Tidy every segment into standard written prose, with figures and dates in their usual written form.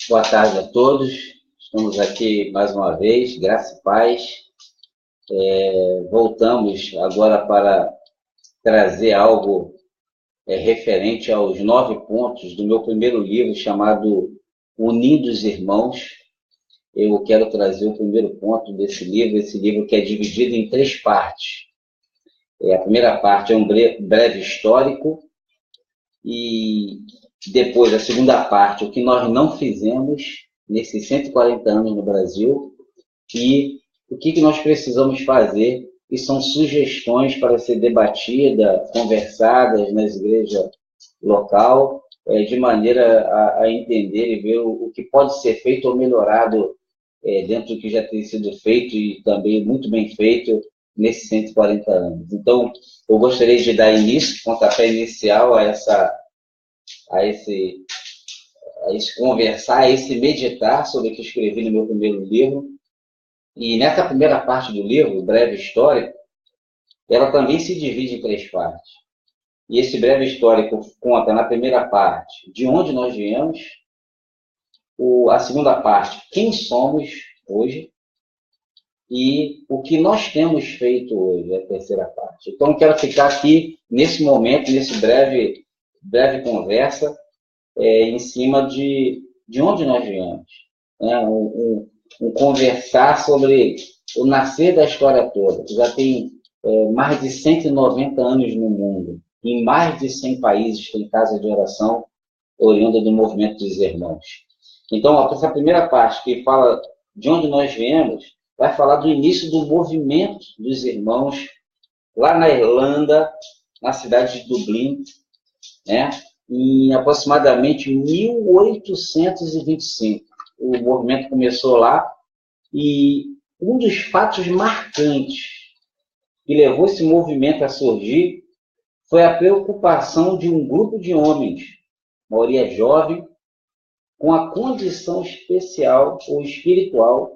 Boa tarde a todos. Estamos aqui mais uma vez, graça e paz. Voltamos agora para trazer algo referente aos 9 pontos do meu primeiro livro, chamado Unindo os Irmãos. Eu quero trazer o primeiro ponto desse livro, esse livro que é dividido em 3 partes. A primeira parte é um breve histórico, e depois a segunda parte, o que nós não fizemos nesses 140 anos no Brasil e o que nós precisamos fazer, e são sugestões para ser debatida, conversadas nas igrejas local, de maneira a entender e ver o que pode ser feito ou melhorado dentro do que já tem sido feito e também muito bem feito nesses 140 anos. Então, eu gostaria de dar início, pontapé inicial a esse conversar, a esse meditar sobre o que escrevi no meu primeiro livro. E nessa primeira parte do livro, breve histórico, ela também se divide em 3 partes. E esse breve histórico conta, na primeira parte, de onde nós viemos, a segunda parte, quem somos hoje, e o que nós temos feito hoje, a terceira parte. Então, quero ficar aqui, nesse momento, nesse breve conversa, em cima de onde nós viemos. Né? Um conversar sobre o nascer da história toda, que já tem mais de 190 anos no mundo, em mais de 100 países tem casa de oração oriunda do movimento dos irmãos. Então, essa primeira parte, que fala de onde nós viemos, vai falar do início do movimento dos irmãos lá na Irlanda, na cidade de Dublin, né? Em aproximadamente 1825. O movimento começou lá, e um dos fatos marcantes que levou esse movimento a surgir foi a preocupação de um grupo de homens, maioria jovem, com a condição especial ou espiritual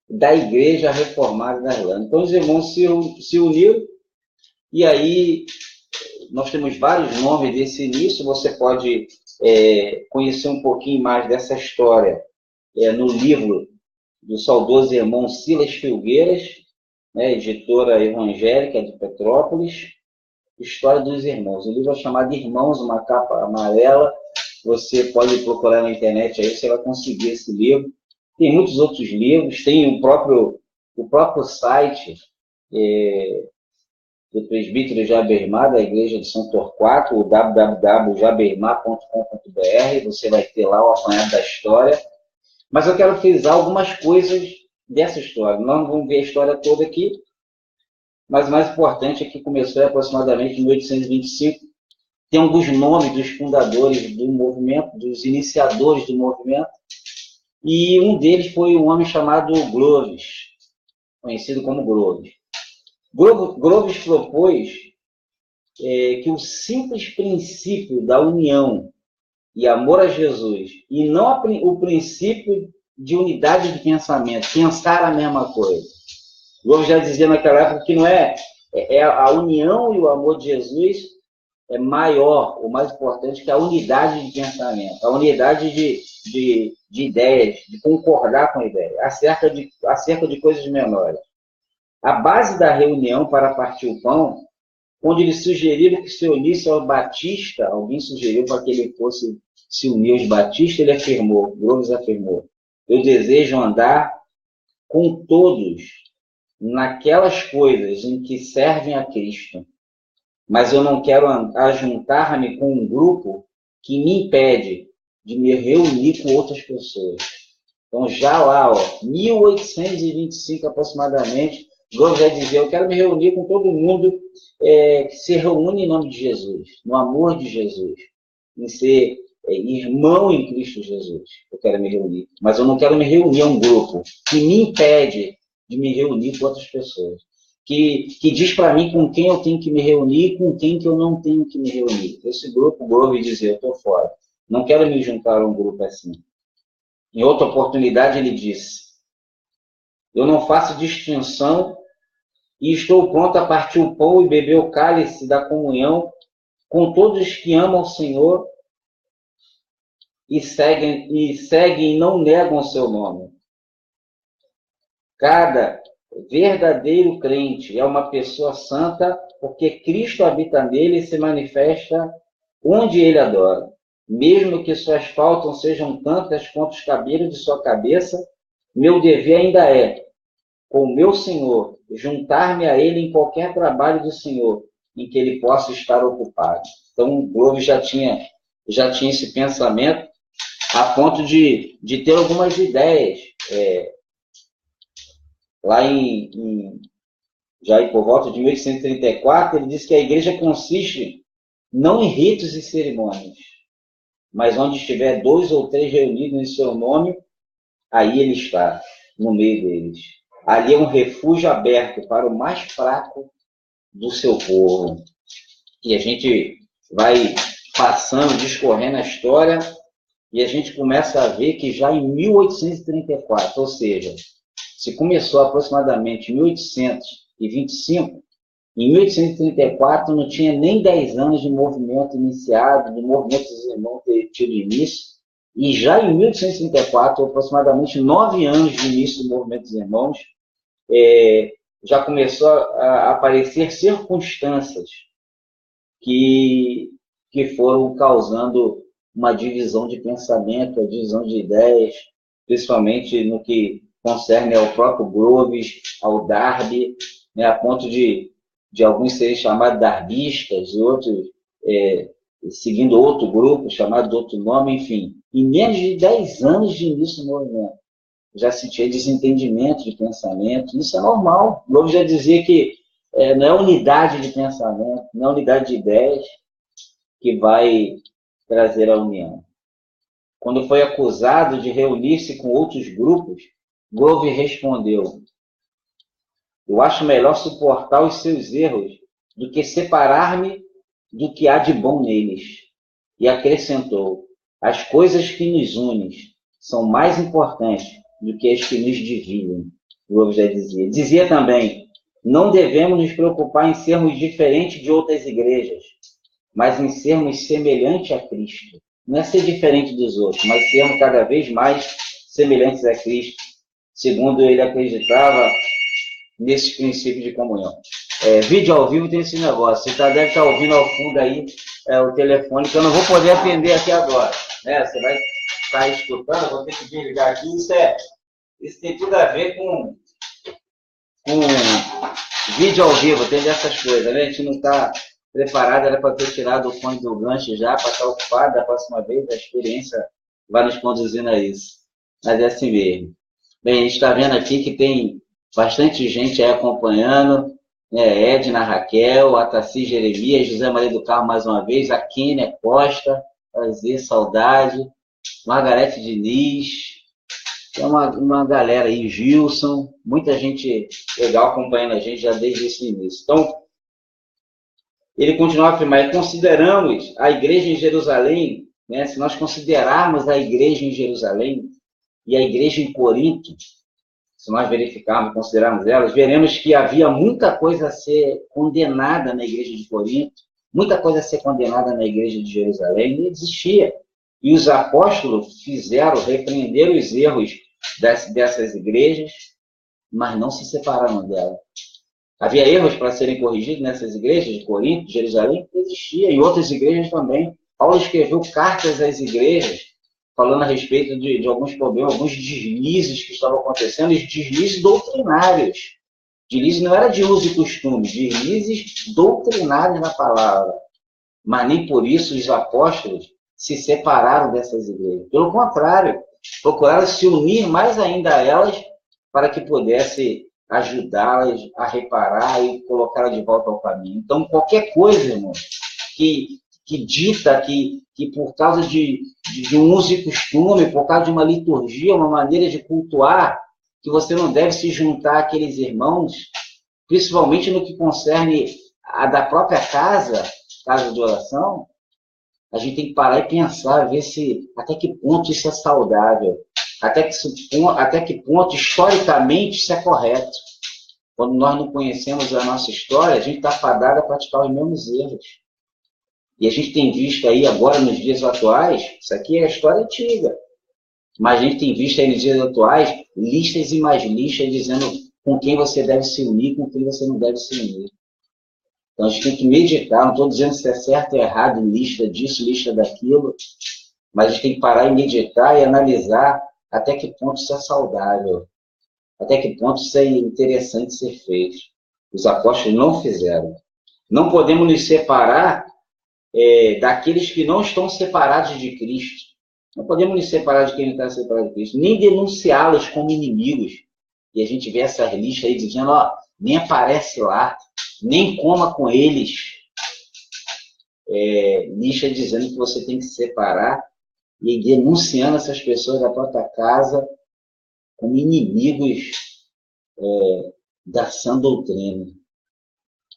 da igreja reformada da Irlanda. Então, os irmãos se uniram, e aí nós temos vários nomes desse início. Você pode conhecer um pouquinho mais dessa história no livro do saudoso irmão Silas Filgueiras, né, editora evangélica de Petrópolis, História dos Irmãos. O livro é chamado Irmãos, uma capa amarela. Você pode procurar na internet, aí você vai conseguir esse livro. Tem muitos outros livros, tem o próprio site do presbítero Jabermar, da igreja de São Torquato, o www.jabermar.com.br. Você vai ter lá o apanhado da história. Mas eu quero frisar algumas coisas dessa história. Nós não vamos ver a história toda aqui, mas o mais importante é que começou aproximadamente em 1825. Tem alguns nomes dos fundadores do movimento, dos iniciadores do movimento, e um deles foi um homem chamado Groves, conhecido como Groves. Groves propôs que o simples princípio da união e amor a Jesus, e não o princípio de unidade de pensamento, pensar a mesma coisa. Groves já dizia naquela época que não é a união e o amor de Jesus é maior, o mais importante, que a unidade de pensamento, a unidade de ideias, de concordar com ideias, acerca de coisas menores. A base da reunião para partir o pão, onde eles sugeriram que se unisse ao Batista, alguém sugeriu para que ele fosse se unir aos Batistas, ele afirmou, Groves afirmou: eu desejo andar com todos naquelas coisas em que servem a Cristo, mas eu não quero ajuntar-me com um grupo que me impede de me reunir com outras pessoas. Então, já lá, 1825 aproximadamente, Groves já dizia: eu quero me reunir com todo mundo que se reúne em nome de Jesus, no amor de Jesus, em ser irmão em Cristo Jesus. Eu quero me reunir, mas eu não quero me reunir a um grupo que me impede de me reunir com outras pessoas, que diz para mim com quem eu tenho que me reunir e com quem que eu não tenho que me reunir. Esse grupo, Groves dizia: eu estou fora, não quero me juntar a um grupo assim. Em outra oportunidade ele disse: eu não faço distinção e estou pronto a partir o pão e beber o cálice da comunhão com todos que amam o Senhor e seguem e não negam o seu nome. Cada verdadeiro crente é uma pessoa santa porque Cristo habita nele e se manifesta onde ele adora. Mesmo que suas faltas sejam tantas quanto os cabelos de sua cabeça, meu dever ainda é, com o meu Senhor, juntar-me a ele em qualquer trabalho do Senhor em que ele possa estar ocupado. Então, o Groves já tinha esse pensamento a ponto de ter algumas ideias. Lá já por volta de 1834, ele diz que a igreja consiste não em ritos e cerimônias, mas onde estiver 2 ou 3 reunidos em seu nome, aí ele está, no meio deles. Ali é um refúgio aberto para o mais fraco do seu povo. E a gente vai passando, discorrendo a história, e a gente começa a ver que já em 1834, ou seja, se começou aproximadamente em 1825, em 1834 não tinha nem 10 anos de movimento iniciado, de movimento dos irmãos ter tido início, e já em 1834, aproximadamente 9 anos de início do movimento dos irmãos, já começou a aparecer circunstâncias que foram causando uma divisão de pensamento, a divisão de ideias, principalmente no que concerne ao próprio Groves, ao Darby, né, a ponto de alguns serem chamados darbistas, e outros seguindo outro grupo, chamado de outro nome, enfim. Em menos de 10 anos de início do movimento, já sentia desentendimento de pensamento, isso é normal. O Groves já dizia que não é unidade de pensamento, não é unidade de ideias que vai trazer a união. Quando foi acusado de reunir-se com outros grupos, Groves respondeu: eu acho melhor suportar os seus erros do que separar-me do que há de bom neles. E acrescentou: as coisas que nos unem são mais importantes do que as que nos dividem. Groves já dizia. Dizia também: não devemos nos preocupar em sermos diferentes de outras igrejas, mas em sermos semelhantes a Cristo. Não é ser diferente dos outros, mas sermos cada vez mais semelhantes a Cristo, segundo ele acreditava nesses princípios de comunhão. Vídeo ao vivo tem esse negócio. Você deve estar ouvindo ao fundo aí o telefone, que eu não vou poder atender aqui agora. Você vai estar escutando, vou ter que desligar aqui. Isso tem tudo a ver com vídeo ao vivo, tem dessas coisas, né? A gente não está preparado, era para ter tirado o fone do gancho já, para estar ocupado da próxima vez, a experiência vai nos conduzindo a isso. Mas é assim mesmo. Bem, a gente está vendo aqui que tem bastante gente aí acompanhando, né? Edna Raquel, Ataci Jeremias, José Maria do Carmo mais uma vez, a Kênia Costa, prazer, saudade, Margarete Diniz, tem uma galera aí, Gilson, muita gente legal acompanhando a gente já desde esse início. Então, ele continua a afirmar: consideramos a igreja em Jerusalém, né, se nós considerarmos a igreja em Jerusalém e a igreja em Corinto, se nós verificarmos e considerarmos elas, veremos que havia muita coisa a ser condenada na igreja de Corinto, muita coisa a ser condenada na igreja de Jerusalém, e existia. E os apóstolos repreenderam os erros dessas igrejas, mas não se separaram dela. Havia erros para serem corrigidos nessas igrejas de Corinto, de Jerusalém, que existia, em outras igrejas também. Paulo escreveu cartas às igrejas, falando a respeito de alguns problemas, alguns deslizes que estavam acontecendo, e deslizes doutrinários. Deslizes não era de uso e costume, deslizes doutrinários na palavra. Mas nem por isso os apóstolos se separaram dessas igrejas. Pelo contrário, procuraram se unir mais ainda a elas para que pudesse ajudá-las a reparar e colocá-las de volta ao caminho. Então, qualquer coisa, irmão, que dita que por causa de um uso e costume, por causa de uma liturgia, uma maneira de cultuar, que você não deve se juntar àqueles irmãos, principalmente no que concerne a da própria casa de oração, a gente tem que parar e pensar, ver até que ponto isso é saudável, até que ponto, historicamente, isso é correto. Quando nós não conhecemos a nossa história, a gente está fadado a praticar os mesmos erros. E a gente tem visto aí agora, nos dias atuais, isso aqui é a história antiga, mas a gente tem visto aí nos dias atuais listas e mais listas dizendo com quem você deve se unir, com quem você não deve se unir. Então a gente tem que meditar, não estou dizendo se é certo ou errado, lista disso, lista daquilo, mas a gente tem que parar e meditar e analisar até que ponto isso é saudável, até que ponto isso é interessante ser feito. Os apóstolos não fizeram. Não podemos nos separar daqueles que não estão separados de Cristo. Não podemos nos separar de quem não está separado de Cristo, nem denunciá-los como inimigos. E a gente vê essas listas aí dizendo, ó, nem aparece lá, nem coma com eles. Lista dizendo que você tem que se separar e denunciando essas pessoas da própria casa como inimigos da sã doutrina.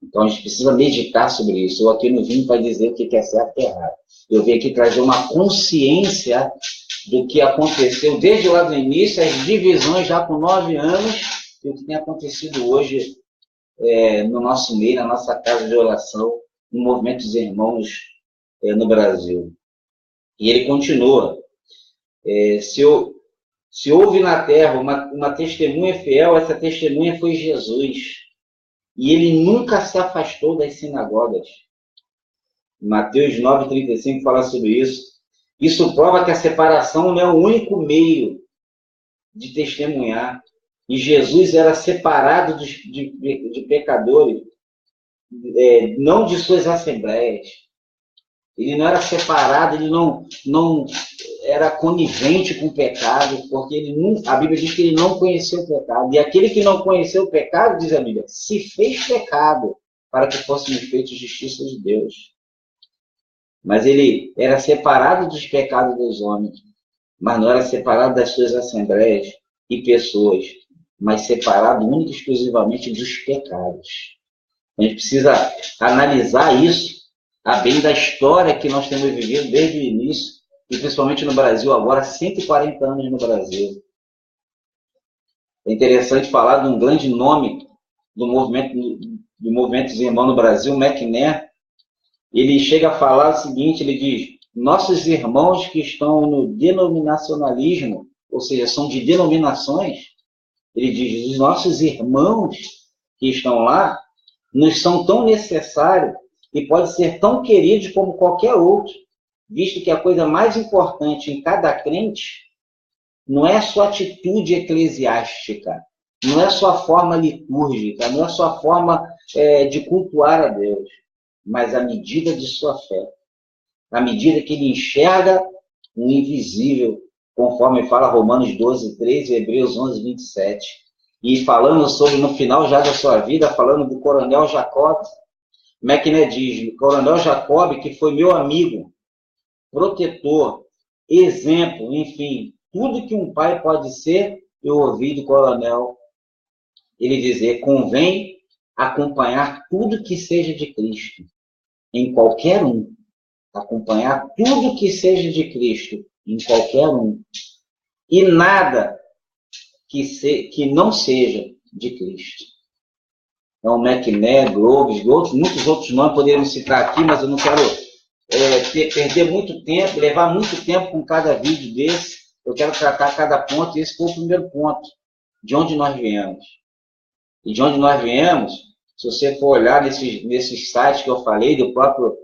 Então a gente precisa meditar sobre isso. Eu aqui não vim para dizer o que é certo e errado. Eu vim aqui trazer uma consciência do que aconteceu desde lá do início, as divisões já com 9 anos, e o que tem acontecido hoje no nosso meio, na nossa casa de oração, no movimento dos irmãos no Brasil. E ele continua. Se houve na terra uma testemunha fiel, essa testemunha foi Jesus. E ele nunca se afastou das sinagogas. Mateus 9,35 fala sobre isso. Isso prova que a separação não é o único meio de testemunhar. E Jesus era separado de pecadores, não de suas assembleias. Ele não era separado, ele não era conivente com o pecado, porque a Bíblia diz que ele não conheceu o pecado. E aquele que não conheceu o pecado, diz a Bíblia, se fez pecado para que fôssemos feitos justiça de Deus. Mas ele era separado dos pecados dos homens, mas não era separado das suas assembleias e pessoas, mas separado única e exclusivamente dos pecados. A gente precisa analisar isso, a bem da história que nós temos vivido desde o início, e principalmente no Brasil agora, 140 anos no Brasil. É interessante falar de um grande nome do movimento dos irmãos no Brasil, McNair. Ele chega a falar o seguinte, ele diz, nossos irmãos que estão no denominacionalismo, ou seja, são de denominações, ele diz, os nossos irmãos que estão lá, nos são tão necessários e podem ser tão queridos como qualquer outro, visto que a coisa mais importante em cada crente não é a sua atitude eclesiástica, não é a sua forma litúrgica, não é a sua forma de cultuar a Deus, mas a medida de sua fé, a medida que ele enxerga o invisível, conforme fala Romanos 12, 13 e Hebreus 11, 27. E falando sobre, no final já da sua vida, falando do coronel Jacob, McNair diz, coronel Jacob, que foi meu amigo, protetor, exemplo, enfim, tudo que um pai pode ser, eu ouvi do coronel ele dizer, convém acompanhar tudo que seja de Cristo, em qualquer um. Acompanhar tudo que seja de Cristo, em qualquer um. E nada que não seja de Cristo. Então, McNair, Groves, muitos outros nomes poderiam citar aqui, mas eu não quero perder muito tempo, levar muito tempo com cada vídeo desse. Eu quero tratar cada ponto, e esse foi o primeiro ponto, de onde nós viemos. E de onde nós viemos, se você for olhar nesses sites que eu falei, do próprio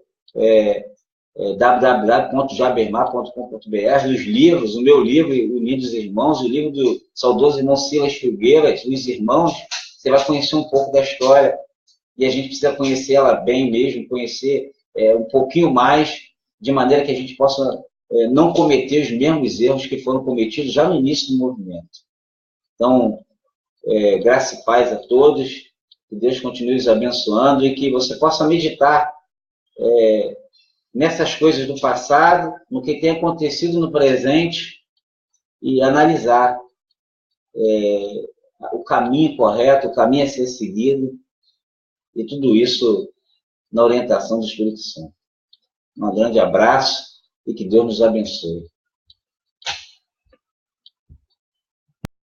www.jabermar.com.br, os livros, o meu livro, Unidos Irmãos, o livro do saudoso irmão Silas Filgueiras, Os Irmãos, você vai conhecer um pouco da história, e a gente precisa conhecer ela bem mesmo, conhecer um pouquinho mais, de maneira que a gente possa não cometer os mesmos erros que foram cometidos já no início do movimento. Então, graça e paz a todos, que Deus continue os abençoando e que você possa meditar nessas coisas do passado, no que tem acontecido no presente e analisar o caminho correto, o caminho a ser seguido e tudo isso na orientação do Espírito Santo. Um grande abraço e que Deus nos abençoe.